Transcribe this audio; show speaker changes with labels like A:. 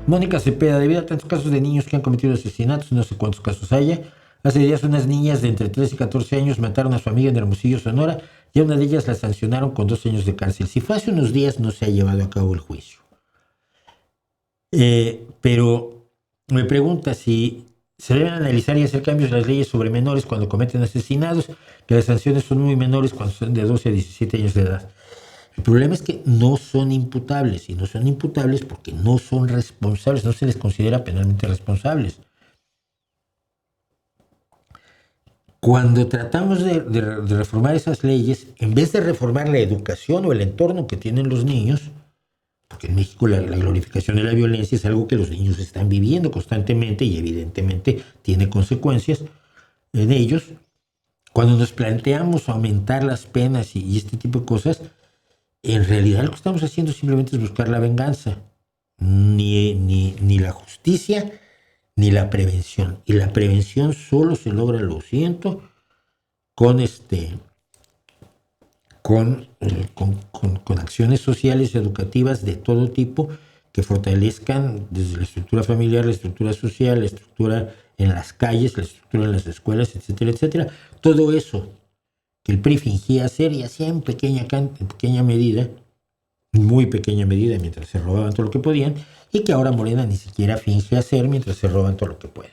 A: Mónica Cepeda, debido a tantos casos de niños que han cometido asesinatos, no sé cuántos casos haya, hace días unas niñas de entre 3 y 14 años mataron a su amiga en Hermosillo, Sonora, y a una de ellas la sancionaron con 2 años de cárcel. Si fue hace unos días, no se ha llevado a cabo el juicio. Pero me pregunta si se deben analizar y hacer cambios en las leyes sobre menores cuando cometen asesinatos, que las sanciones son muy menores cuando son de 12 a 17 años de edad. El problema es que no son imputables, y no son imputables porque no son responsables, no se les considera penalmente responsables. Cuando tratamos de reformar esas leyes, en vez de reformar la educación o el entorno que tienen los niños, porque en México la glorificación de la violencia es algo que los niños están viviendo constantemente y evidentemente tiene consecuencias en ellos, cuando nos planteamos aumentar las penas y este tipo de cosas, en realidad lo que estamos haciendo simplemente es buscar la venganza, ni la justicia, ni la prevención. Y la prevención solo se logra, lo siento, con con acciones sociales, educativas de todo tipo que fortalezcan desde la estructura familiar, la estructura social, la estructura en las calles, la estructura en las escuelas, etcétera, etcétera. Todo eso que el PRI fingía hacer y hacía en pequeña medida, muy pequeña medida, mientras se robaban todo lo que podían, y que ahora Morena ni siquiera finge hacer mientras se roban todo lo que pueden.